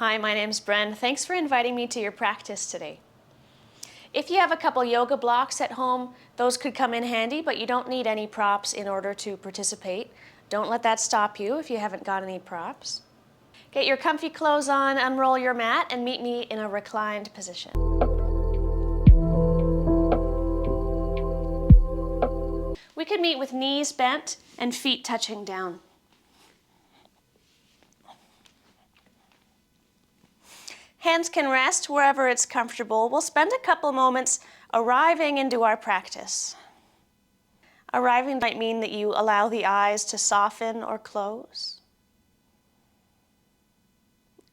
Hi, my name's Bren. Thanks for inviting me to your practice today. If you have a couple yoga blocks at home, those could come in handy, but you don't need any props in order to participate. Don't let that stop you if you haven't got any props. Get your comfy clothes on, unroll your mat, and meet me in a reclined position. We could meet with knees bent and feet touching down. Hands can rest wherever it's comfortable. We'll spend a couple moments arriving into our practice. Arriving might mean that you allow the eyes to soften or close.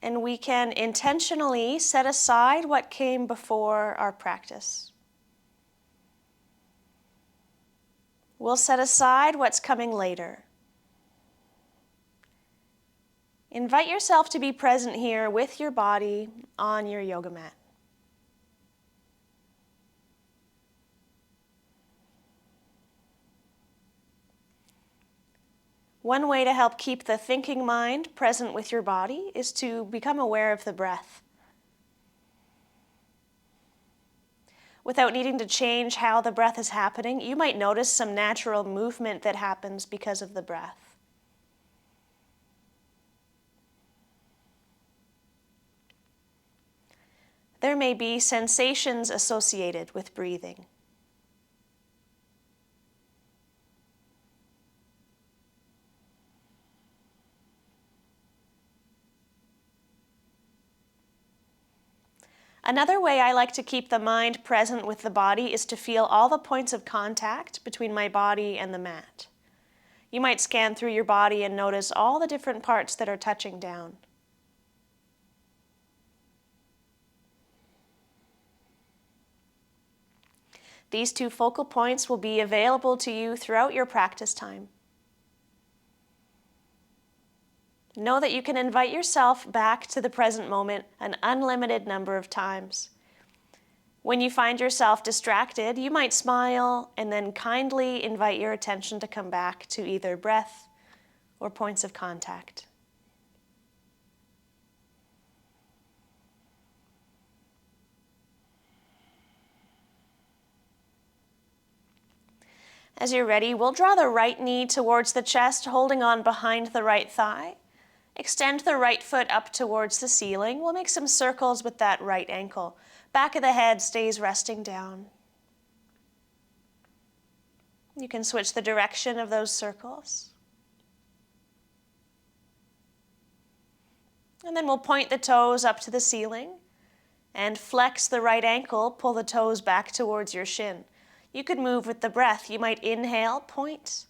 And we can intentionally set aside what came before our practice. We'll set aside what's coming later. Invite yourself to be present here with your body on your yoga mat. One way to help keep the thinking mind present with your body is to become aware of the breath. Without needing to change how the breath is happening, you might notice some natural movement that happens because of the breath. There may be sensations associated with breathing. Another way I like to keep the mind present with the body is to feel all the points of contact between my body and the mat. You might scan through your body and notice all the different parts that are touching down. These two focal points will be available to you throughout your practice time. Know that you can invite yourself back to the present moment an unlimited number of times. When you find yourself distracted, you might smile and then kindly invite your attention to come back to either breath or points of contact. As you're ready, we'll draw the right knee towards the chest, holding on behind the right thigh. Extend the right foot up towards the ceiling. We'll make some circles with that right ankle. Back of the head stays resting down. You can switch the direction of those circles. And then we'll point the toes up to the ceiling and flex the right ankle, pull the toes back towards your shin. You could move with the breath. You might inhale, point,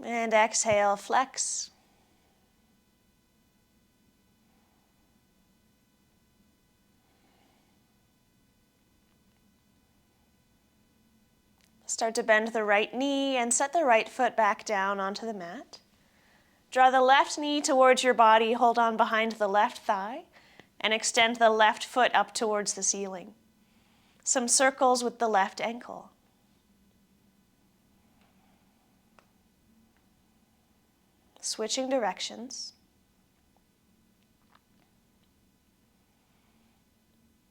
and exhale, flex. Start to bend the right knee and set the right foot back down onto the mat. Draw the left knee towards your body, hold on behind the left thigh, and extend the left foot up towards the ceiling. Some circles with the left ankle. Switching directions.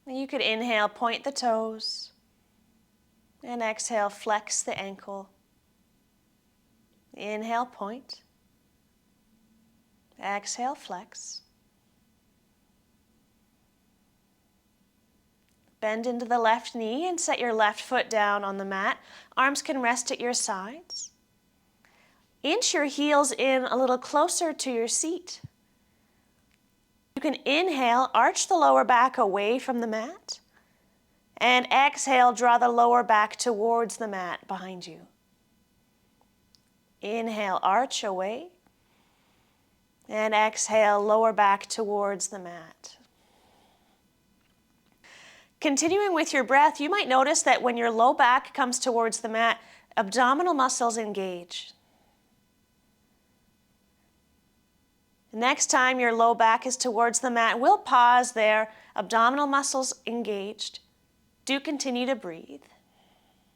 You could inhale, point the toes, and exhale, flex the ankle. Inhale, point. Exhale, flex. Bend into the left knee and set your left foot down on the mat. Arms can rest at your sides. Inch your heels in a little closer to your seat. You can inhale, arch the lower back away from the mat. And exhale, draw the lower back towards the mat behind you. Inhale, arch away. And exhale, lower back towards the mat. Continuing with your breath, you might notice that when your low back comes towards the mat, abdominal muscles engage. Next time your low back is towards the mat, we'll pause there, abdominal muscles engaged. Do continue to breathe.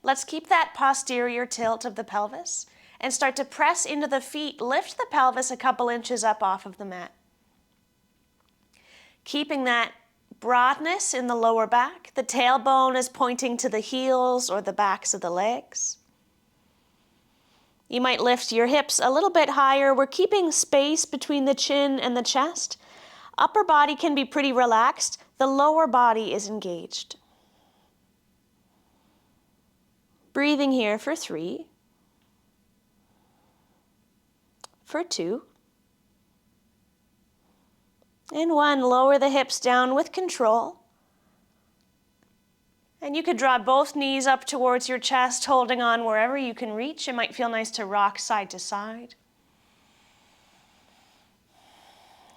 Let's keep that posterior tilt of the pelvis and start to press into the feet. Lift the pelvis a couple inches up off of the mat. Keeping that broadness in the lower back. The tailbone is pointing to the heels or the backs of the legs. You might lift your hips a little bit higher. We're keeping space between the chin and the chest. Upper body can be pretty relaxed. The lower body is engaged. Breathing here for 3, for 2, and 1. Lower the hips down with control. And you could draw both knees up towards your chest, holding on wherever you can reach. It might feel nice to rock side to side.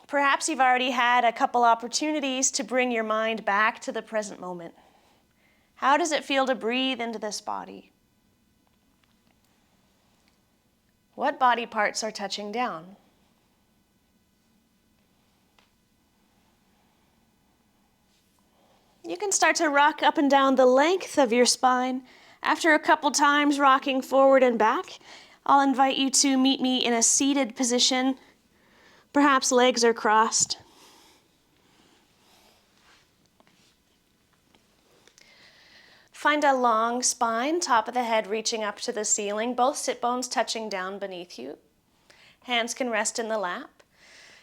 Perhaps you've already had a couple opportunities to bring your mind back to the present moment. How does it feel to breathe into this body? What body parts are touching down? You can start to rock up and down the length of your spine. After a couple times rocking forward and back, I'll invite you to meet me in a seated position. Perhaps legs are crossed. Find a long spine, top of the head reaching up to the ceiling, both sit bones touching down beneath you. Hands can rest in the lap.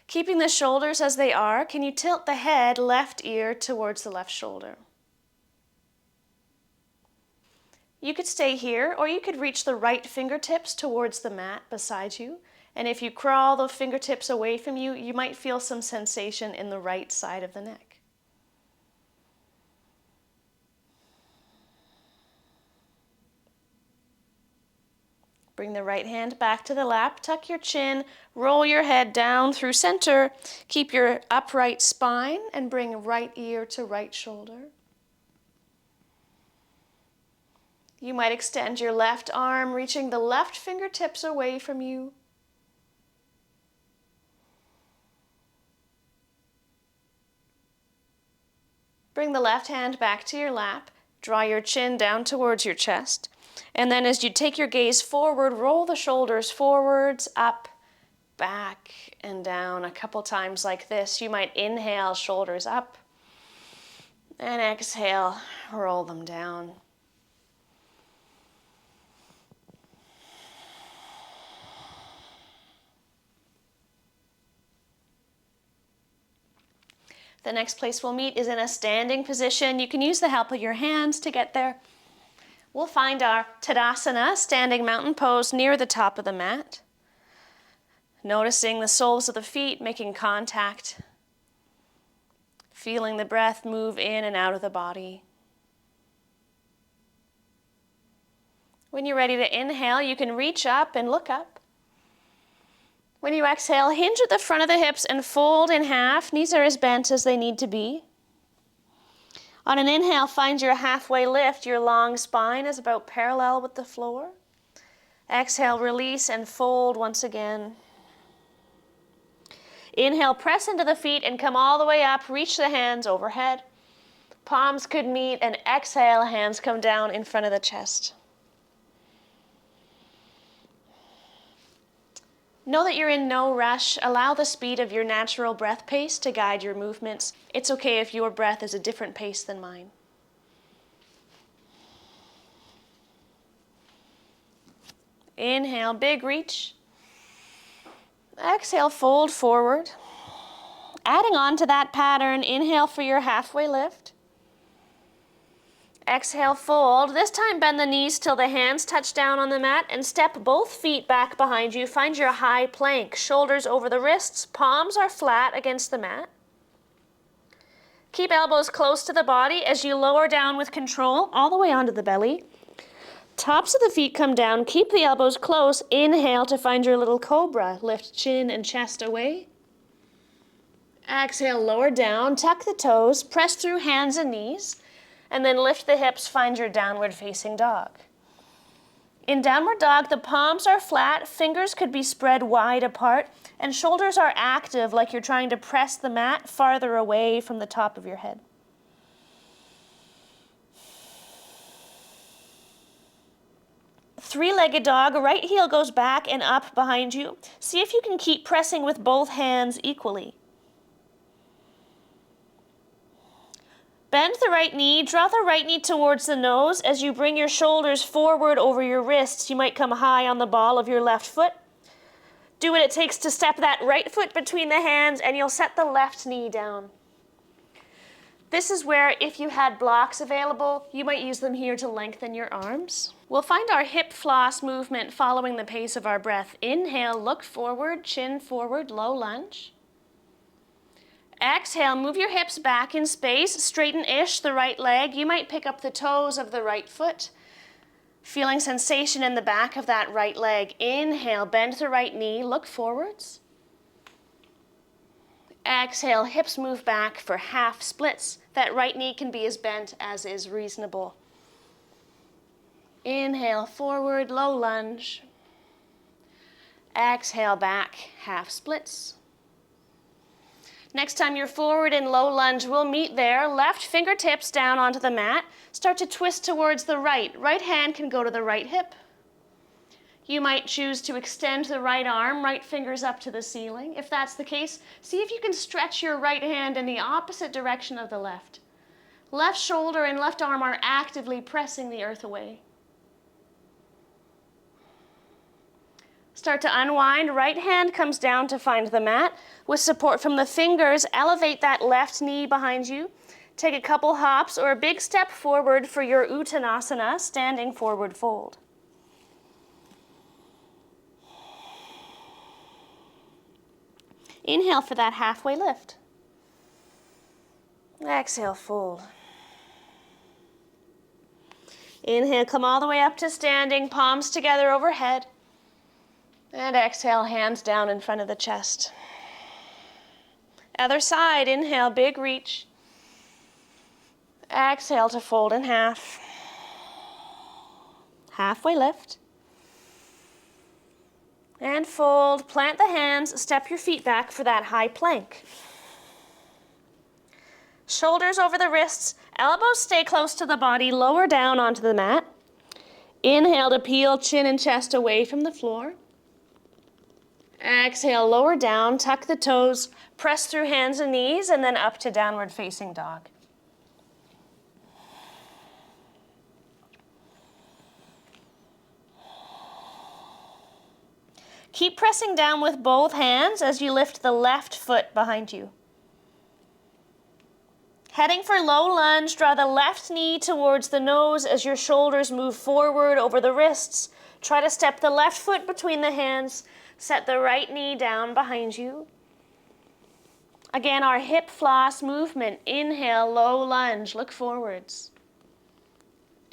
Keeping the shoulders as they are, can you tilt the head left ear towards the left shoulder? You could stay here, or you could reach the right fingertips towards the mat beside you. And if you crawl the fingertips away from you, you might feel some sensation in the right side of the neck. Bring the right hand back to the lap, tuck your chin, roll your head down through center, keep your upright spine, and bring right ear to right shoulder. You might extend your left arm, reaching the left fingertips away from you. Bring the left hand back to your lap, draw your chin down towards your chest. And then as you take your gaze forward, roll the shoulders forwards, up, back, and down a couple times like this. You might inhale, shoulders up, and exhale, roll them down. The next place we'll meet is in a standing position. You can use the help of your hands to get there. We'll find our Tadasana, standing mountain pose, near the top of the mat. Noticing the soles of the feet making contact. Feeling the breath move in and out of the body. When you're ready to inhale, you can reach up and look up. When you exhale, hinge at the front of the hips and fold in half. Knees are as bent as they need to be. On an inhale, find your halfway lift. Your long spine is about parallel with the floor. Exhale, release and fold once again. Inhale, press into the feet and come all the way up. Reach the hands overhead. Palms could meet, and exhale, hands come down in front of the chest. Know that you're in no rush. Allow the speed of your natural breath pace to guide your movements. It's okay if your breath is a different pace than mine. Inhale, big reach. Exhale, fold forward. Adding on to that pattern, inhale for your halfway lift. Exhale, fold. This time bend the knees till the hands touch down on the mat and step both feet back behind you. Find your high plank, shoulders over the wrists, palms are flat against the mat. Keep elbows close to the body as you lower down with control all the way onto the belly. Tops of the feet come down, keep the elbows close. Inhale to find your little cobra. Lift chin and chest away. Exhale, lower down, tuck the toes, press through hands and knees. And then lift the hips, find your downward facing dog. In downward dog, the palms are flat, fingers could be spread wide apart, and shoulders are active like you're trying to press the mat farther away from the top of your head. Three-legged dog, right heel goes back and up behind you. See if you can keep pressing with both hands equally. Bend the right knee, draw the right knee towards the nose. As you bring your shoulders forward over your wrists, you might come high on the ball of your left foot. Do what it takes to step that right foot between the hands, and you'll set the left knee down. This is where, if you had blocks available, you might use them here to lengthen your arms. We'll find our hip floss movement following the pace of our breath. Inhale, look forward, chin forward, low lunge. Exhale, move your hips back in space, straighten-ish the right leg. You might pick up the toes of the right foot, feeling sensation in the back of that right leg. Inhale, bend the right knee, look forwards. Exhale, hips move back for half splits. That right knee can be as bent as is reasonable. Inhale, forward, low lunge. Exhale, back, half splits. Next time you're forward in low lunge, we'll meet there. Left fingertips down onto the mat. Start to twist towards the right. Right hand can go to the right hip. You might choose to extend the right arm, right fingers up to the ceiling. If that's the case, see if you can stretch your right hand in the opposite direction of the left. Left shoulder and left arm are actively pressing the earth away. Start to unwind. Right hand comes down to find the mat. With support from the fingers, elevate that left knee behind you. Take a couple hops or a big step forward for your Uttanasana, standing forward fold. Inhale for that halfway lift. Exhale, fold. Inhale, come all the way up to standing, palms together overhead. And exhale, hands down in front of the chest. Other side, inhale, big reach. Exhale to fold in half. Halfway lift. And fold, plant the hands, step your feet back for that high plank. Shoulders over the wrists, elbows stay close to the body, lower down onto the mat. Inhale to peel chin and chest away from the floor. Exhale, lower down, tuck the toes, press through hands and knees, and then up to downward facing dog. Keep pressing down with both hands as you lift the left foot behind you. Heading for low lunge, draw the left knee towards the nose as your shoulders move forward over the wrists. Try to step the left foot between the hands. Set the right knee down behind you. Again, our hip floss movement. Inhale, low lunge, look forwards.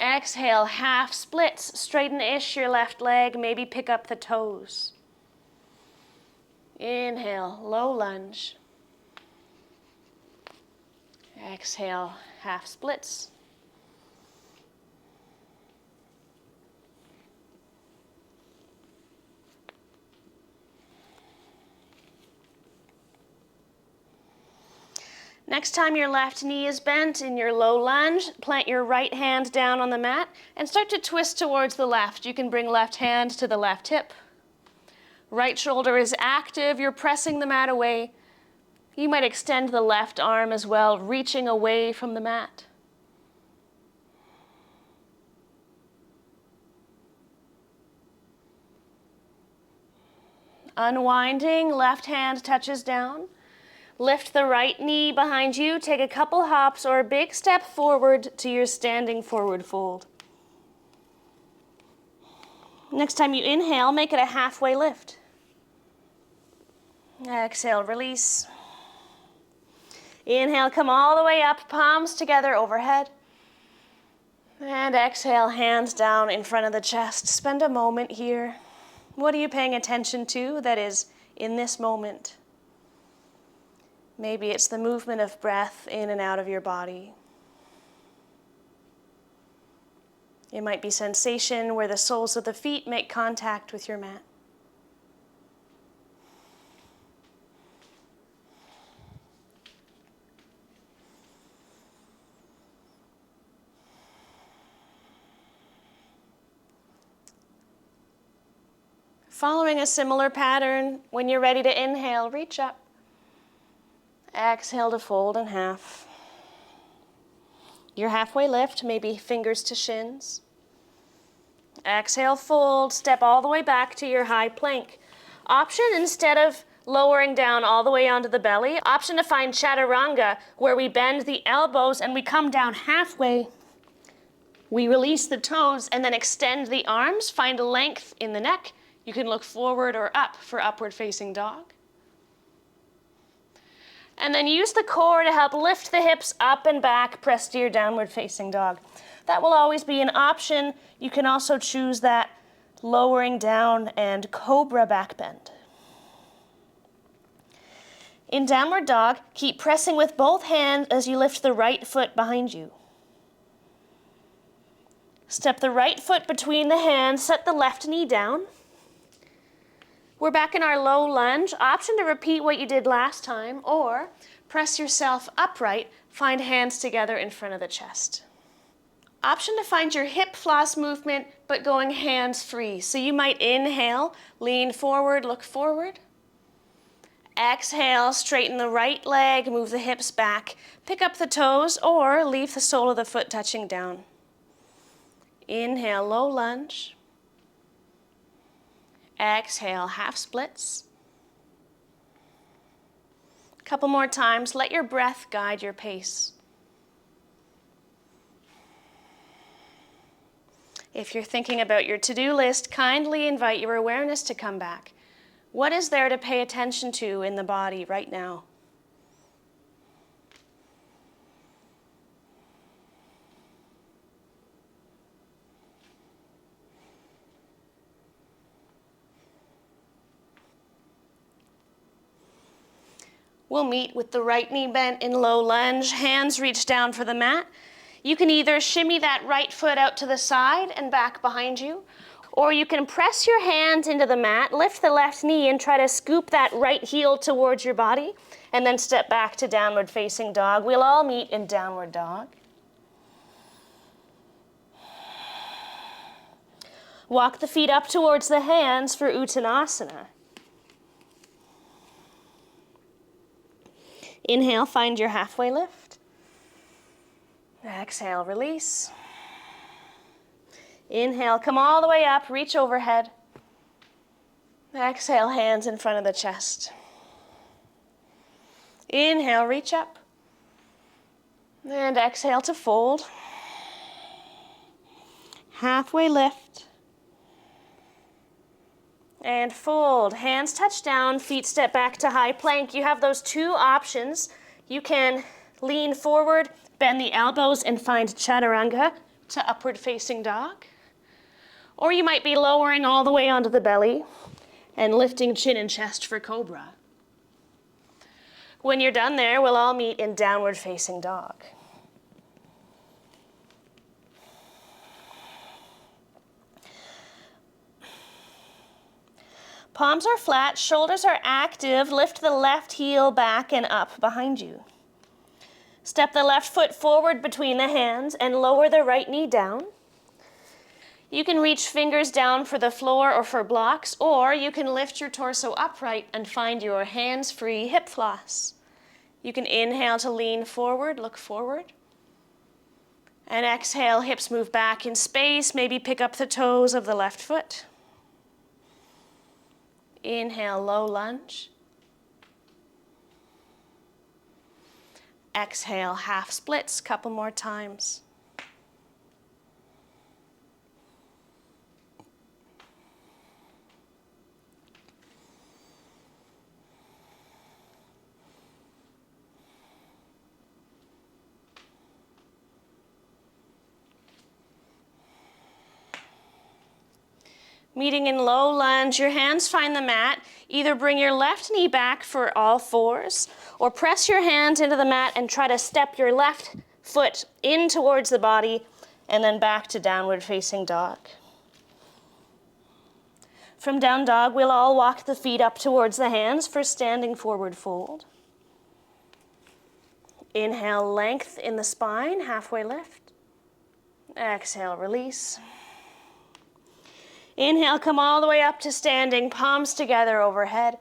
Exhale, half splits. Straighten-ish your left leg, maybe pick up the toes. Inhale, low lunge. Exhale, half splits. Next time your left knee is bent in your low lunge, plant your right hand down on the mat and start to twist towards the left. You can bring left hand to the left hip. Right shoulder is active, you're pressing the mat away. You might extend the left arm as well, reaching away from the mat. Unwinding, left hand touches down. Lift the right knee behind you, take a couple hops or a big step forward to your standing forward fold. Next time you inhale, make it a halfway lift. Exhale, release. Inhale, come all the way up, palms together overhead. And exhale, hands down in front of the chest. Spend a moment here. What are you paying attention to that is in this moment? Maybe it's the movement of breath in and out of your body. It might be sensation where the soles of the feet make contact with your mat. Following a similar pattern, when you're ready to inhale, reach up. Exhale to fold in half. Your halfway lift, maybe fingers to shins. Exhale, fold, step all the way back to your high plank. Option, instead of lowering down all the way onto the belly, option to find chaturanga, where we bend the elbows and we come down halfway. We release the toes and then extend the arms, find length in the neck. You can look forward or up for upward facing dog. And then use the core to help lift the hips up and back, press to your downward facing dog. That will always be an option. You can also choose that lowering down and cobra back bend. In downward dog, keep pressing with both hands as you lift the right foot behind you. Step the right foot between the hands, set the left knee down. We're back in our low lunge. Option to repeat what you did last time, or press yourself upright, find hands together in front of the chest. Option to find your hip floss movement, but going hands free. So you might inhale, lean forward, look forward. Exhale, straighten the right leg, move the hips back, pick up the toes, or leave the sole of the foot touching down. Inhale, low lunge. Exhale, half splits. A couple more times. Let your breath guide your pace. If you're thinking about your to-do list, kindly invite your awareness to come back. What is there to pay attention to in the body right now? We'll meet with the right knee bent in low lunge, hands reach down for the mat. You can either shimmy that right foot out to the side and back behind you, or you can press your hands into the mat, lift the left knee and try to scoop that right heel towards your body, and then step back to downward facing dog. We'll all meet in downward dog. Walk the feet up towards the hands for Uttanasana. Inhale, find your halfway lift. Exhale, release. Inhale, come all the way up, reach overhead. Exhale, hands in front of the chest. Inhale, reach up. And exhale to fold. Halfway lift. And fold. Hands touch down, feet step back to high plank. You have those two options. You can lean forward, bend the elbows, and find chaturanga to upward facing dog. Or you might be lowering all the way onto the belly and lifting chin and chest for cobra. When you're done there, we'll all meet in downward facing dog. Palms are flat, shoulders are active. Lift the left heel back and up behind you. Step the left foot forward between the hands and lower the right knee down. You can reach fingers down for the floor or for blocks, or you can lift your torso upright and find your hands-free hip floss. You can inhale to lean forward, look forward. And exhale, hips move back in space, maybe pick up the toes of the left foot. Inhale, low lunge. Exhale, half splits, couple more times. Meeting in low lunge, your hands find the mat. Either bring your left knee back for all fours, or press your hands into the mat and try to step your left foot in towards the body and then back to downward facing dog. From down dog, we'll all walk the feet up towards the hands for standing forward fold. Inhale, length in the spine, halfway lift. Exhale, release. Inhale, come all the way up to standing, palms together overhead.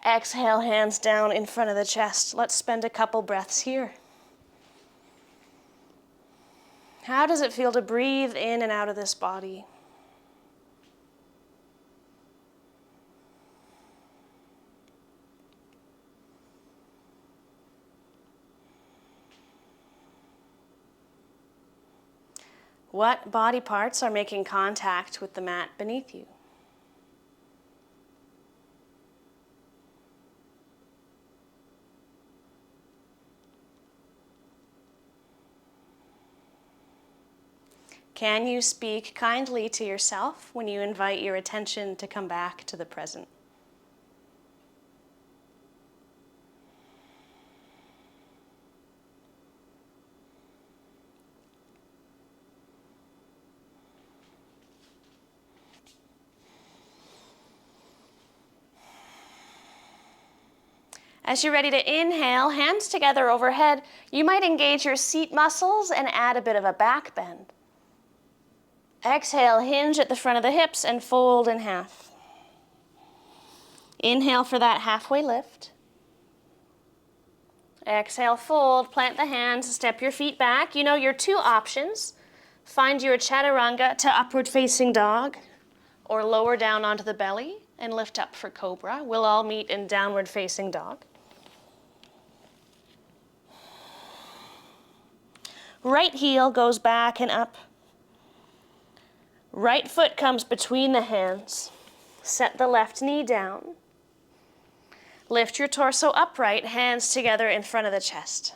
Exhale, hands down in front of the chest. Let's spend a couple breaths here. How does it feel to breathe in and out of this body? What body parts are making contact with the mat beneath you? Can you speak kindly to yourself when you invite your attention to come back to the present? As you're ready to inhale, hands together overhead, you might engage your seat muscles and add a bit of a back bend. Exhale, hinge at the front of the hips and fold in half. Inhale for that halfway lift. Exhale, fold, plant the hands, step your feet back. You know your two options. Find your chaturanga to upward facing dog or lower down onto the belly and lift up for cobra. We'll all meet in downward facing dog. Right heel goes back and up. Right foot comes between the hands. Set the left knee down. Lift your torso upright, hands together in front of the chest.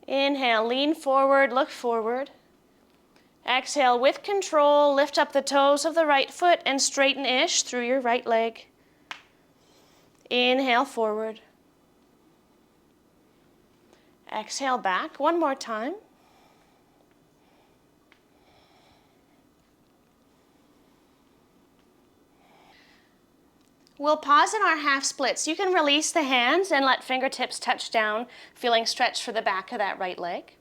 Inhale, lean forward, look forward. Exhale, with control, lift up the toes of the right foot and straighten-ish through your right leg. Inhale, forward. Exhale, back. One more time. We'll pause in our half splits. You can release the hands and let fingertips touch down, feeling stretch for the back of that right leg.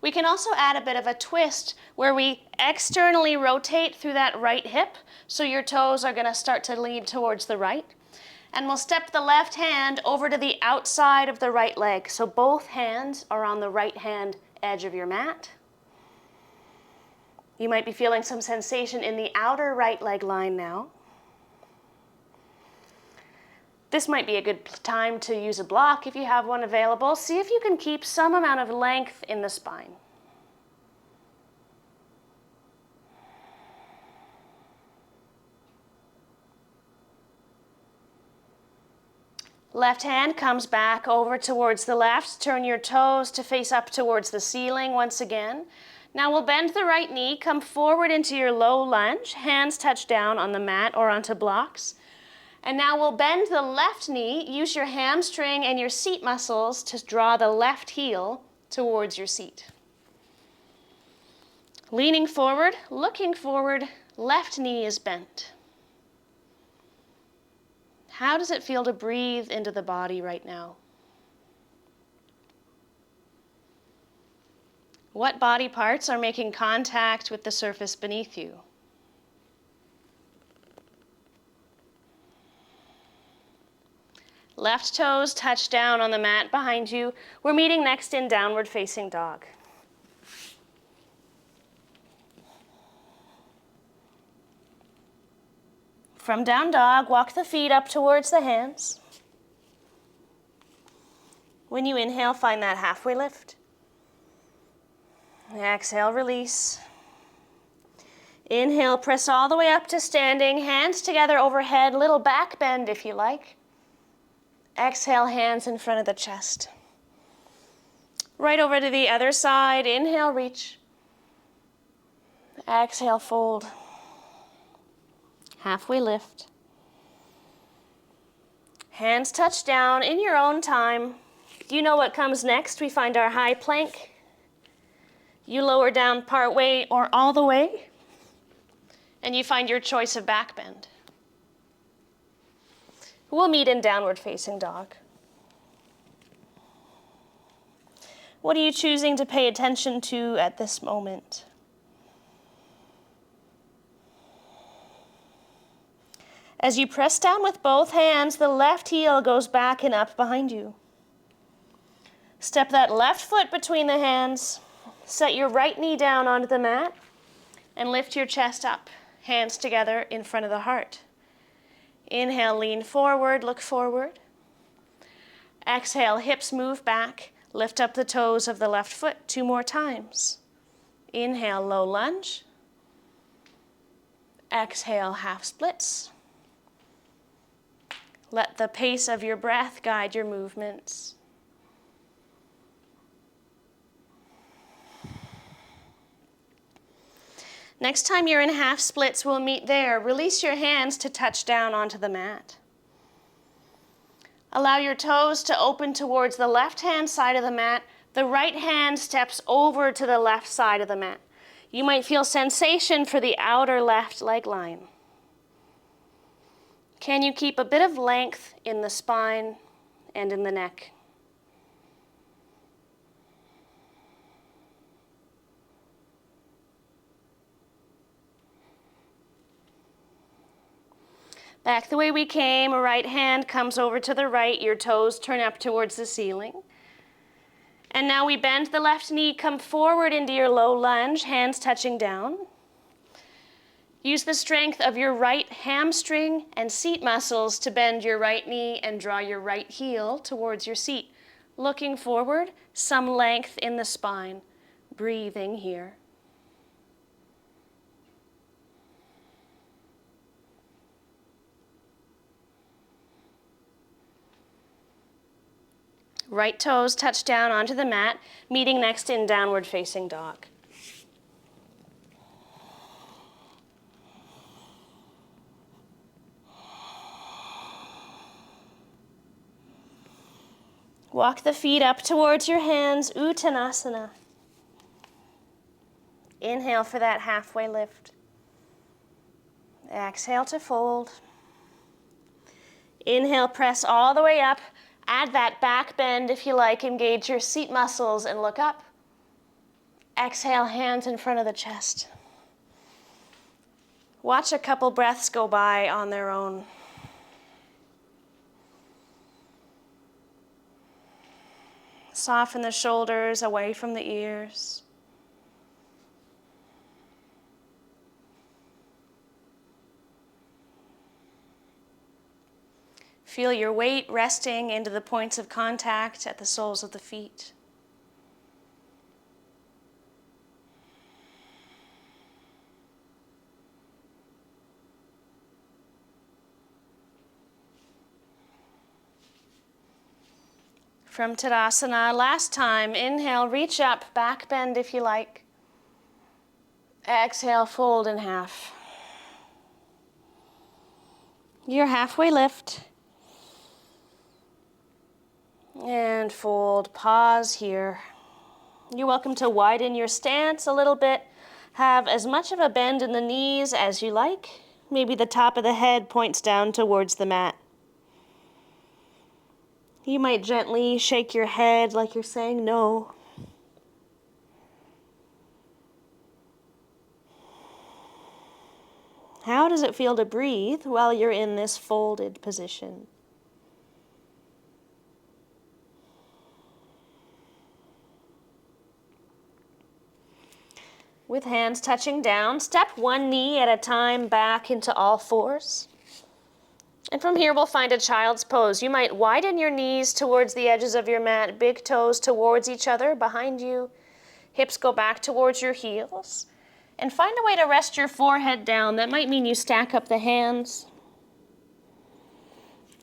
We can also add a bit of a twist where we externally rotate through that right hip, so your toes are going to start to lean towards the right. And we'll step the left hand over to the outside of the right leg, so both hands are on the right hand edge of your mat. You might be feeling some sensation in the outer right leg line now. This might be a good time to use a block if you have one available. See if you can keep some amount of length in the spine. Left hand comes back over towards the left. Turn your toes to face up towards the ceiling once again. Now we'll bend the right knee, come forward into your low lunge, hands touch down on the mat or onto blocks. And now we'll bend the left knee, use your hamstring and your seat muscles to draw the left heel towards your seat. Leaning forward, looking forward, left knee is bent. How does it feel to breathe into the body right now? What body parts are making contact with the surface beneath you? Left toes touch down on the mat behind you. We're meeting next in downward facing dog. From down dog, walk the feet up towards the hands. When you inhale, find that halfway lift. Exhale, release. Inhale, press all the way up to standing, hands together overhead, little back bend if you like. Exhale, hands in front of the chest. Right over to the other side, inhale, reach. Exhale, fold. Halfway lift. Hands touch down in your own time. You know what comes next. We find our high plank. You lower down part way or all the way, and you find your choice of back bend. We'll meet in downward facing dog. What are you choosing to pay attention to at this moment? As you press down with both hands, the left heel goes back and up behind you. Step that left foot between the hands. Set your right knee down onto the mat and lift your chest up, hands together in front of the heart. Inhale, lean forward, look forward. Exhale, hips move back. Lift up the toes of the left foot 2 more times. Inhale, low lunge. Exhale, half splits. Let the pace of your breath guide your movements. Next time you're in half splits, we'll meet there. Release your hands to touch down onto the mat. Allow your toes to open towards the left-hand side of the mat. The right hand steps over to the left side of the mat. You might feel sensation for the outer left leg line. Can you keep a bit of length in the spine and in the neck? Back the way we came, right hand comes over to the right, your toes turn up towards the ceiling. And now we bend the left knee, come forward into your low lunge, hands touching down. Use the strength of your right hamstring and seat muscles to bend your right knee and draw your right heel towards your seat. Looking forward, some length in the spine. Breathing here. Right toes touch down onto the mat, meeting next in downward facing dog. Walk the feet up towards your hands, Uttanasana. Inhale for that halfway lift. Exhale to fold. Inhale, press all the way up. Add that back bend if you like. Engage your seat muscles and look up. Exhale, hands in front of the chest. Watch a couple breaths go by on their own. Soften the shoulders away from the ears. Feel your weight resting into the points of contact at the soles of the feet. From Tadasana, last time, inhale, reach up, back bend if you like. Exhale, fold in half. Your halfway lift. And fold, pause here. You're welcome to widen your stance a little bit. Have as much of a bend in the knees as you like. Maybe the top of the head points down towards the mat. You might gently shake your head like you're saying no. How does it feel to breathe while you're in this folded position? With hands touching down, step one knee at a time back into all fours. And from here, we'll find a child's pose. You might widen your knees towards the edges of your mat, big toes towards each other behind you. Hips go back towards your heels. And find a way to rest your forehead down. That might mean you stack up the hands.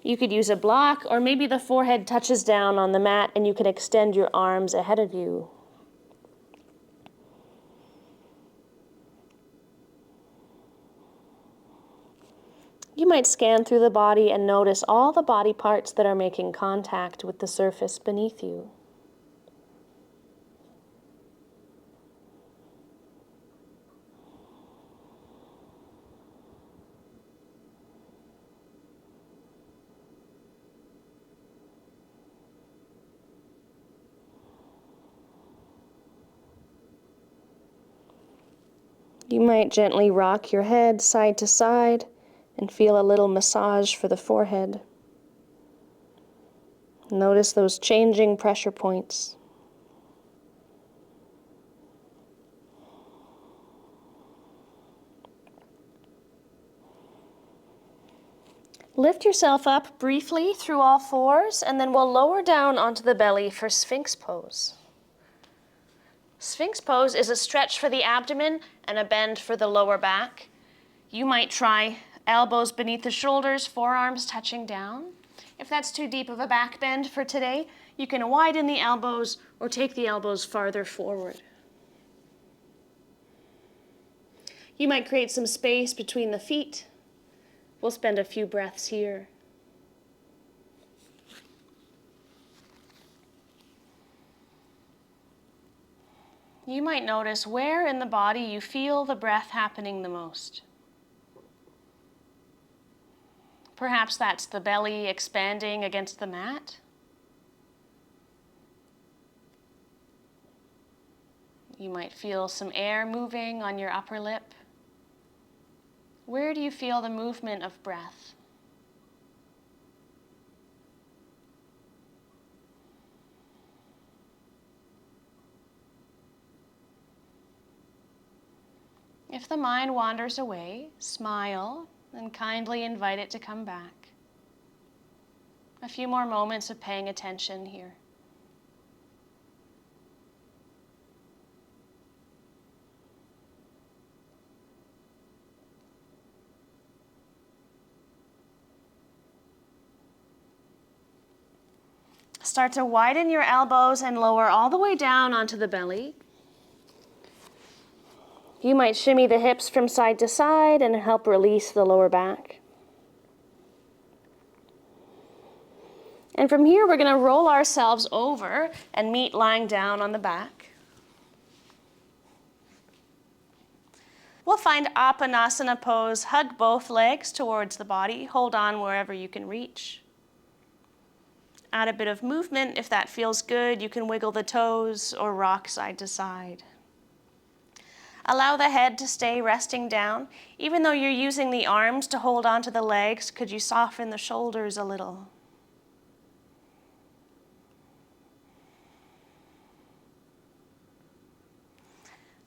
You could use a block, or maybe the forehead touches down on the mat and you can extend your arms ahead of you. You might scan through the body and notice all the body parts that are making contact with the surface beneath you. You might gently rock your head side to side and feel a little massage for the forehead. Notice those changing pressure points. Lift yourself up briefly through all fours, and then we'll lower down onto the belly for Sphinx pose. Sphinx pose is a stretch for the abdomen and a bend for the lower back. You might try elbows beneath the shoulders, forearms touching down. If that's too deep of a back bend for today, you can widen the elbows or take the elbows farther forward. You might create some space between the feet. We'll spend a few breaths here. You might notice where in the body you feel the breath happening the most. Perhaps that's the belly expanding against the mat. You might feel some air moving on your upper lip. Where do you feel the movement of breath? If the mind wanders away, smile and kindly invite it to come back. A few more moments of paying attention here. Start to widen your elbows and lower all the way down onto the belly. You might shimmy the hips from side to side and help release the lower back. And from here, we're going to roll ourselves over and meet lying down on the back. We'll find Apanasana pose. Hug both legs towards the body. Hold on wherever you can reach. Add a bit of movement. If that feels good, you can wiggle the toes or rock side to side. Allow the head to stay resting down. Even though you're using the arms to hold onto the legs, could you soften the shoulders a little?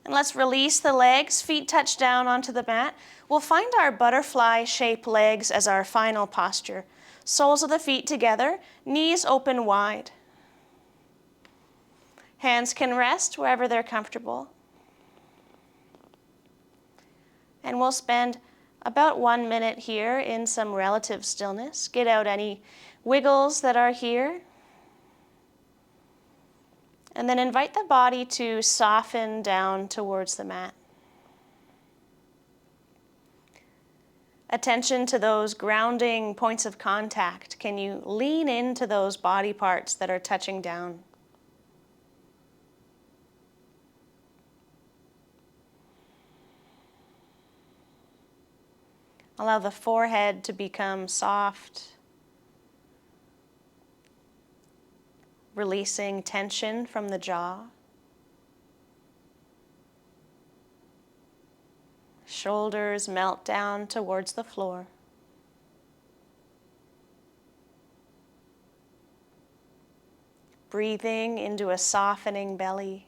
And let's release the legs, feet touch down onto the mat. We'll find our butterfly-shaped legs as our final posture. Soles of the feet together, knees open wide. Hands can rest wherever they're comfortable. And we'll spend about 1 minute here in some relative stillness. Get out any wiggles that are here. And then invite the body to soften down towards the mat. Attention to those grounding points of contact. Can you lean into those body parts that are touching down? Allow the forehead to become soft, releasing tension from the jaw. Shoulders melt down towards the floor. Breathing into a softening belly.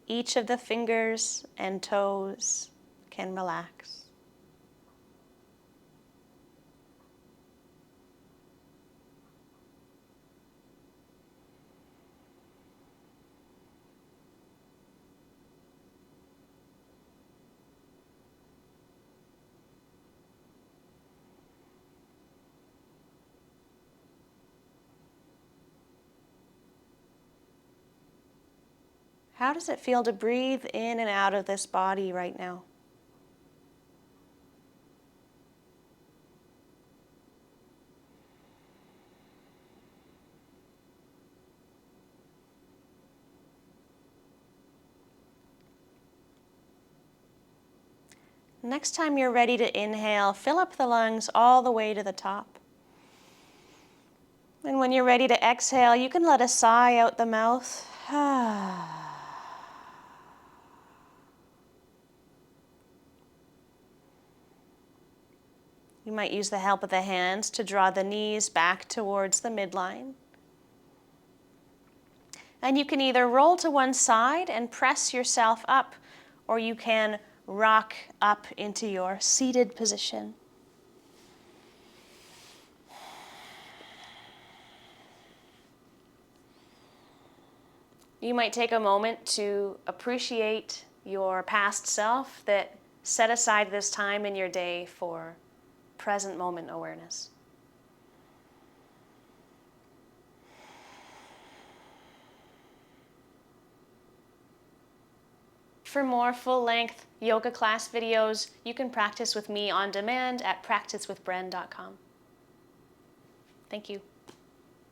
Each of the fingers and toes can relax. How does it feel to breathe in and out of this body right now? Next time you're ready to inhale, fill up the lungs all the way to the top. And when you're ready to exhale, you can let a sigh out the mouth. You might use the help of the hands to draw the knees back towards the midline. And you can either roll to one side and press yourself up, or you can rock up into your seated position. You might take a moment to appreciate your past self that set aside this time in your day for present moment awareness. For more full-length yoga class videos, you can practice with me on demand at practicewithbren.com. Thank you.